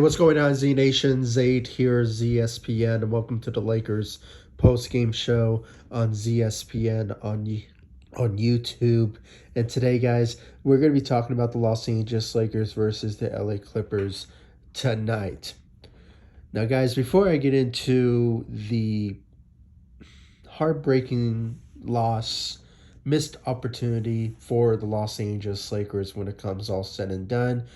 What's going on, Z Nation? Zaid here, ZSPN, and welcome to the Lakers post-game show on ZSPN on YouTube. And today, guys, we're going to be talking about the Los Angeles Lakers versus the LA Clippers tonight. Now, guys, before I get into the heartbreaking loss, missed opportunity for the Los Angeles Lakers when it comes all said and done,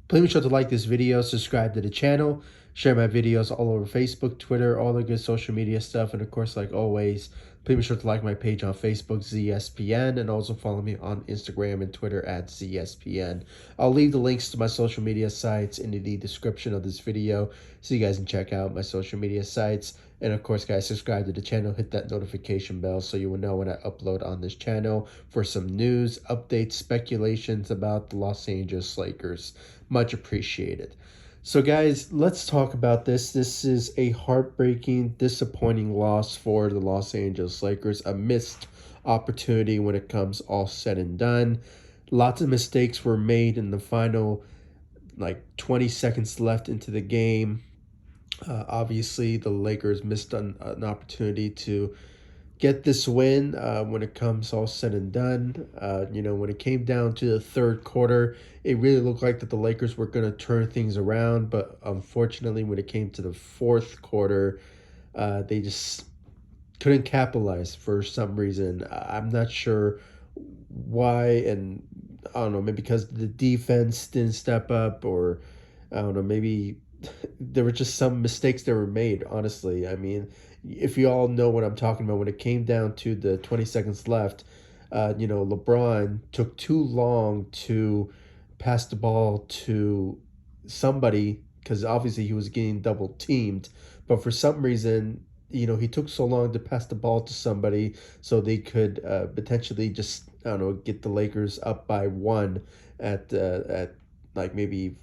please be sure to like this video, subscribe to the channel, share my videos all over Facebook, Twitter, all the good social media stuff, and of course, like always, please be sure to like my page on Facebook, ZSPN, and also follow me on Instagram and Twitter at ZSPN. I'll leave the links to my social media sites in the description of this video so you guys can check out my social media sites. And of course, guys, subscribe to the channel, hit that notification bell so you will know when I upload on this channel for some news, updates, speculations about the Los Angeles Lakers. Much appreciated. So, guys, let's talk about this. This is a heartbreaking, disappointing loss for the Los Angeles Lakers. A missed opportunity when it comes all said and done. Lots of mistakes were made in the final, 20 seconds left into the game. Obviously, the Lakers missed an opportunity to get this win when it comes all said and done. When it came down to the third quarter, it really looked like that the Lakers were going to turn things around. But unfortunately, when it came to the fourth quarter, they just couldn't capitalize for some reason. I'm not sure why, and I don't know, maybe because the defense didn't step up, or I don't know, maybe there were just some mistakes that were made, honestly. I mean, if you all know what I'm talking about, when it came down to the 20 seconds left, LeBron took too long to pass the ball to somebody because obviously he was getting double teamed. But for some reason, he took so long to pass the ball to somebody so they could potentially just, I don't know, get the Lakers up by one at like maybe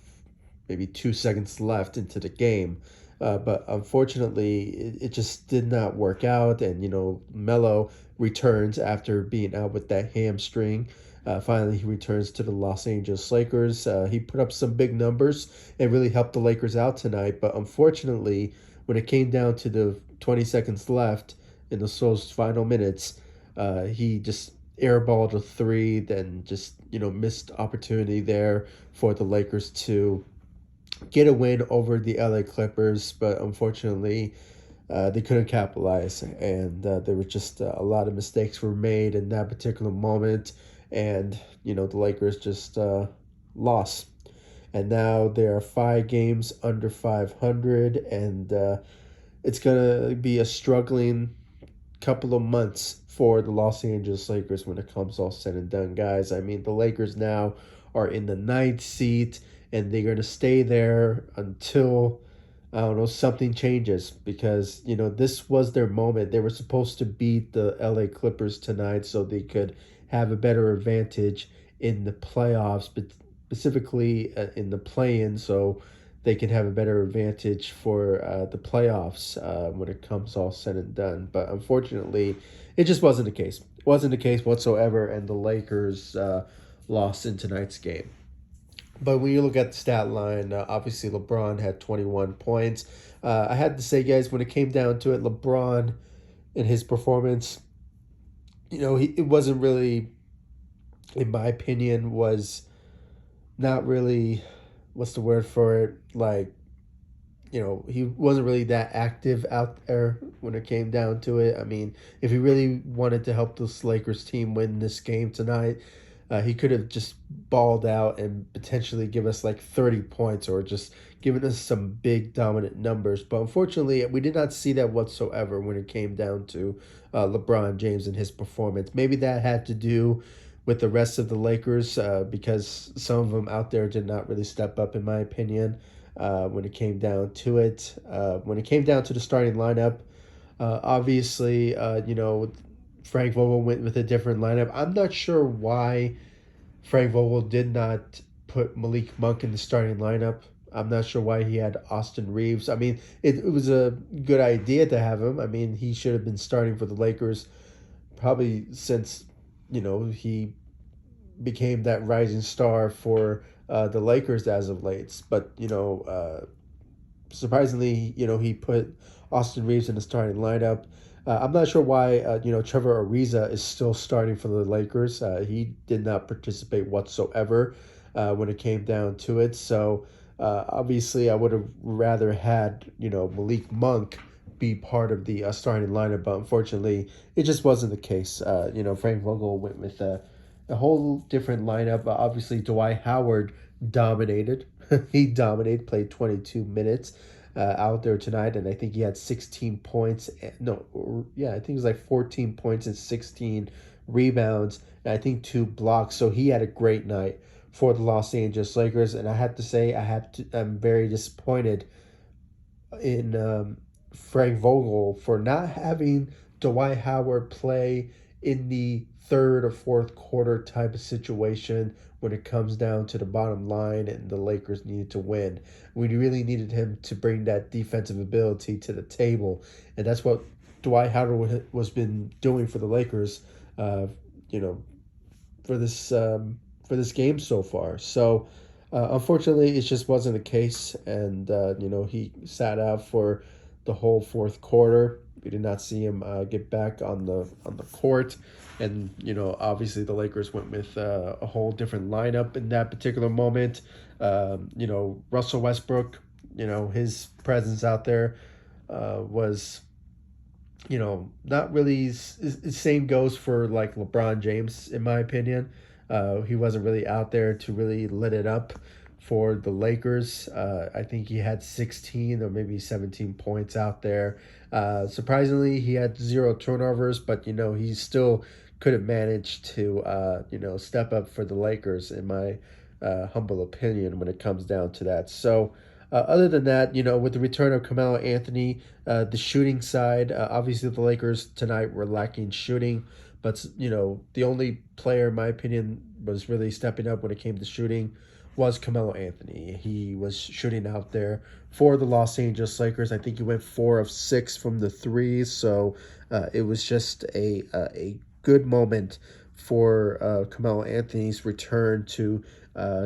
2 seconds left into the game. But unfortunately, it just did not work out. And, Melo returns after being out with that hamstring. Finally, he returns to the Los Angeles Lakers. He put up some big numbers and really helped the Lakers out tonight. But unfortunately, when it came down to the 20 seconds left in those final minutes, he just airballed a three, then just, missed opportunity there for the Lakers to get a win over the LA Clippers, but unfortunately, they couldn't capitalize, and there were just a lot of mistakes were made in that particular moment, and the Lakers just lost, and now they are 5 games under 500, and it's gonna be a struggling couple of months for the Los Angeles Lakers when it comes all said and done, guys. I mean, the Lakers now are in the 9th seat, and they're going to stay there until, I don't know, something changes, because, this was their moment. They were supposed to beat the LA Clippers tonight so they could have a better advantage in the playoffs, but specifically in the play-in, so they can have a better advantage for the playoffs when it comes all said and done. But unfortunately, it just wasn't the case. It wasn't the case whatsoever, and the Lakers lost in tonight's game. But when you look at the stat line, obviously LeBron had 21 points. I had to say, guys, when it came down to it, LeBron in his performance, it wasn't really, in my opinion, was not really, what's the word for it? He wasn't really that active out there when it came down to it. I mean, if he really wanted to help this Lakers team win this game tonight, he could have just balled out and potentially give us 30 points or just given us some big dominant numbers. But unfortunately, we did not see that whatsoever when it came down to LeBron James and his performance. Maybe that had to do with the rest of the Lakers because some of them out there did not really step up, in my opinion, when it came down to it. When it came down to the starting lineup, obviously, Frank Vogel went with a different lineup. I'm not sure why Frank Vogel did not put Malik Monk in the starting lineup. I'm not sure why he had Austin Reeves. I mean, it was a good idea to have him. I mean, he should have been starting for the Lakers probably since, he became that rising star for the Lakers as of late. But, surprisingly, he put Austin Reeves in the starting lineup. I'm not sure why, Trevor Ariza is still starting for the Lakers. He did not participate whatsoever when it came down to it. So obviously, I would have rather had, Malik Monk be part of the starting lineup, but unfortunately, it just wasn't the case. Frank Vogel went with a whole different lineup. Obviously, Dwight Howard dominated. He dominated, played 22 minutes out there tonight, and I think he had 16 points. I think it was like 14 points and 16 rebounds, and I think 2 blocks. So he had a great night for the Los Angeles Lakers, and I have to say, I'm very disappointed in Frank Vogel for not having Dwight Howard play in the third or fourth quarter type of situation when it comes down to the bottom line and the Lakers needed to win. We really needed him to bring that defensive ability to the table, and that's what Dwight Howard was been doing for the Lakers, you know, for this game so far. So unfortunately, it just wasn't the case, and he sat out for the whole fourth quarter. We did not see him get back on the court, and obviously the Lakers went with a whole different lineup in that particular moment. Russell Westbrook, his presence out there was not really. Same goes for like LeBron James, in my opinion. He wasn't really out there to really lit it up for the Lakers. I think he had 16 or maybe 17 points out there. Surprisingly, he had 0 turnovers, but he still could have managed to step up for the Lakers, in my humble opinion, when it comes down to that. So. Other than that, with the return of Carmelo Anthony, the shooting side, obviously the Lakers tonight were lacking shooting, but the only player, in my opinion, was really stepping up when it came to shooting was Carmelo Anthony. He was shooting out there for the Los Angeles Lakers. I think he went 4 of 6 from the three, so it was just a good moment for Carmelo Anthony's return to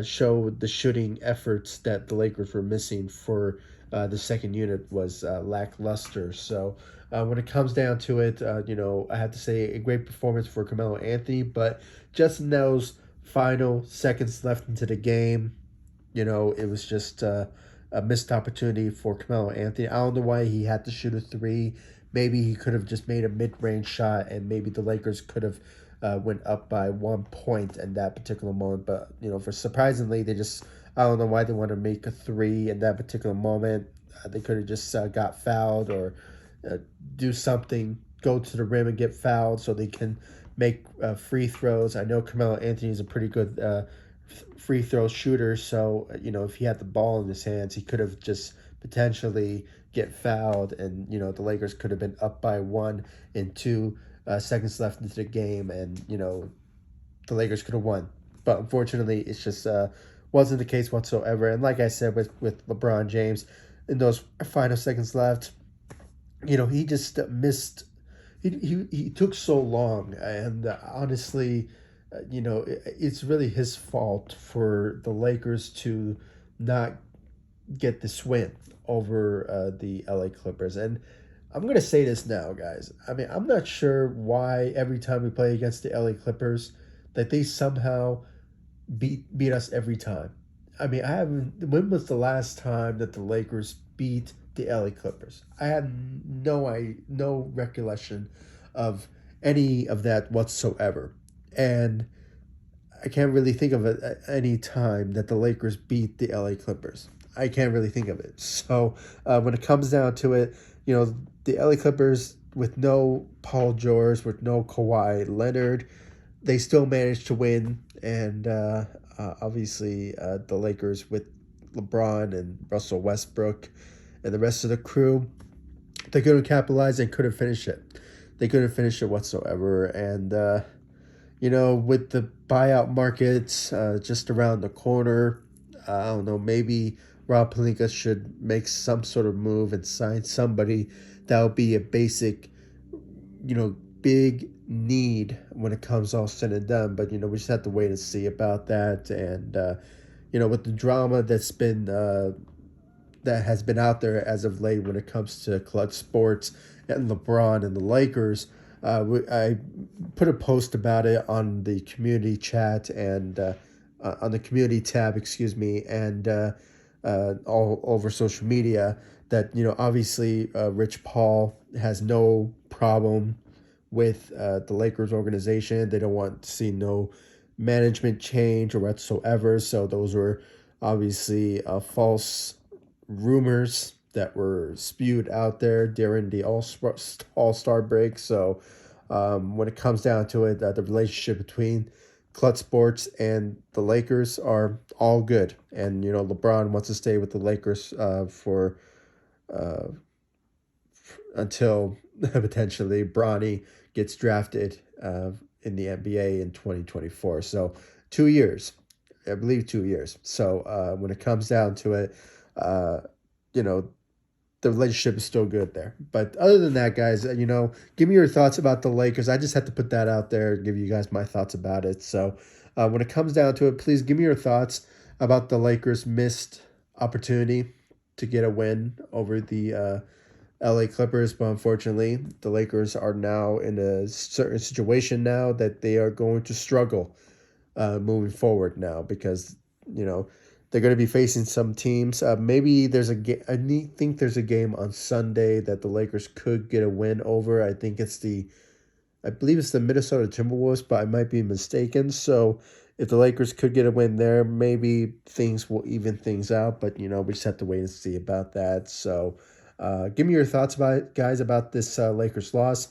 show the shooting efforts that the Lakers were missing for the second unit was lackluster. So when it comes down to it, I have to say a great performance for Carmelo Anthony, but just in those final seconds left into the game, it was just a missed opportunity for Carmelo Anthony. I don't know why he had to shoot a three. Maybe he could have just made a mid-range shot, and maybe the Lakers could have went up by 1 point in that particular moment. But for surprisingly, I don't know why they want to make a three in that particular moment. They could have just got fouled or do something, go to the rim and get fouled so they can make free throws. I know Carmelo Anthony is a pretty good free throw shooter, so if he had the ball in his hands, he could have just potentially get fouled, and the Lakers could have been up by 1 in 2 seconds left into the game, and the Lakers could have won. But unfortunately, it's just wasn't the case whatsoever. And like I said, with LeBron James, in those final seconds left, he just missed. He took so long, and honestly, it's really his fault for the Lakers to not get this win over the LA Clippers. And I'm going to say this now, guys. I mean, I'm not sure why every time we play against the LA Clippers that they somehow beat us every time. I mean, when was the last time that the Lakers beat the LA Clippers? I have no recollection of any of that whatsoever. And I can't really think of it at any time that the Lakers beat the LA Clippers. I can't really think of it. So when it comes down to it, the LA Clippers, with no Paul George, with no Kawhi Leonard, they still managed to win. And obviously the Lakers with LeBron and Russell Westbrook and the rest of the crew, they couldn't capitalize and couldn't finish it. They couldn't finish it whatsoever. And, with the buyout markets just around the corner, I don't know, maybe Rob Pelinka should make some sort of move and sign somebody that would be a basic, big need when it comes all said and done. But, we just have to wait and see about that. And, with the drama that's been that has been out there as of late when it comes to clutch sports and LeBron and the Lakers. I put a post about it on the community chat and on the community tab, excuse me, and all over social media that, obviously Rich Paul has no problem with the Lakers organization. They don't want to see no management change or whatsoever. So those were obviously false rumors that were spewed out there during the All-Star break. So when it comes down to it, the relationship between Clutch Sports and the Lakers are all good. And, LeBron wants to stay with the Lakers for until potentially Bronny gets drafted in the NBA in 2024. So 2 years, I believe 2 years. So when it comes down to it, you know, the relationship is still good there. But other than that, guys, give me your thoughts about the Lakers. I just had to put that out there, give you guys my thoughts about it. So when it comes down to it, please give me your thoughts about the Lakers' missed opportunity to get a win over the LA Clippers. But unfortunately, the Lakers are now in a certain situation now that they are going to struggle moving forward now because, they're going to be facing some teams. Maybe there's a game. I think there's a game on Sunday that the Lakers could get a win over. I believe it's the Minnesota Timberwolves, but I might be mistaken. So if the Lakers could get a win there, maybe things will even things out. But we just have to wait and see about that. So give me your thoughts about it, guys, about this Lakers loss.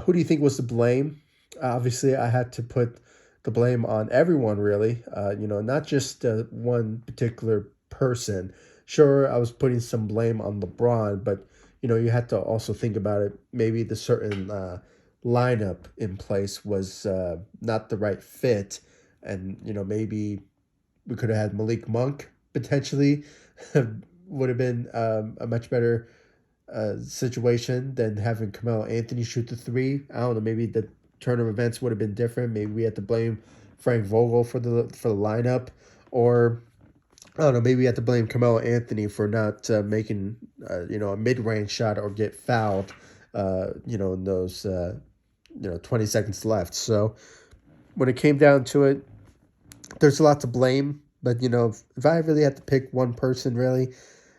Who do you think was to blame? Obviously, I had to put the blame on everyone, really. Not just one particular person. Sure, I was putting some blame on LeBron, but you had to also think about it. Maybe the certain lineup in place was not the right fit, and maybe we could have had Malik Monk potentially. Would have been a much better situation than having Carmelo Anthony shoot the three. I don't know. Maybe the turn of events would have been different. Maybe we had to blame Frank Vogel for the lineup, or I don't know. Maybe we had to blame Carmelo Anthony for not making a mid range shot or get fouled. In those 20 seconds left. So when it came down to it, there's a lot to blame. But if I really had to pick one person, really,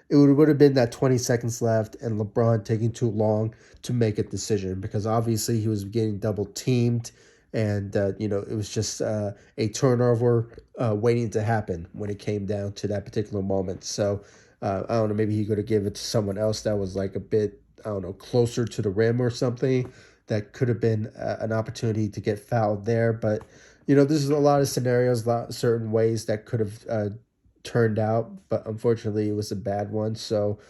it would have been that 20 seconds left and LeBron taking too long to make a decision because obviously he was getting double teamed and, it was just a turnover waiting to happen when it came down to that particular moment. So, I don't know, maybe he could have given it to someone else that was like a bit, I don't know, closer to the rim or something that could have been an opportunity to get fouled there. But, this is a lot of scenarios, certain ways that could have turned out, but unfortunately it was a bad one. So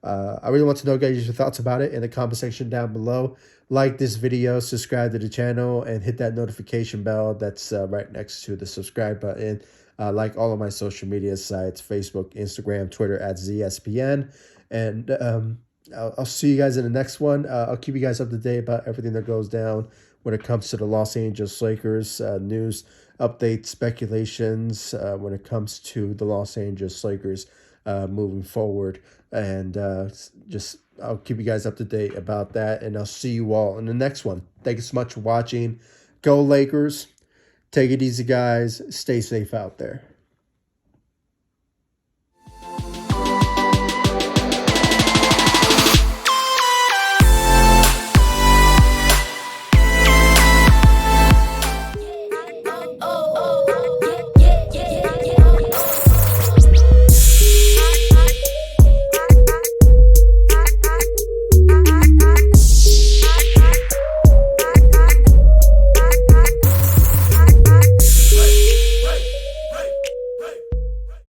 I really want to know, guys, your thoughts about it in the comment section down below. Like this video, subscribe to the channel, and hit that notification bell that's right next to the subscribe button. Like all of my social media sites, Facebook, Instagram, Twitter @ZSPN. And I'll see you guys in the next one. I'll keep you guys up to date about everything that goes down when it comes to the Los Angeles Lakers, news, updates, speculations when it comes to the Los Angeles Lakers moving forward. And I'll keep you guys up to date about that. And I'll see you all in the next one. Thank you so much for watching. Go Lakers. Take it easy, guys. Stay safe out there.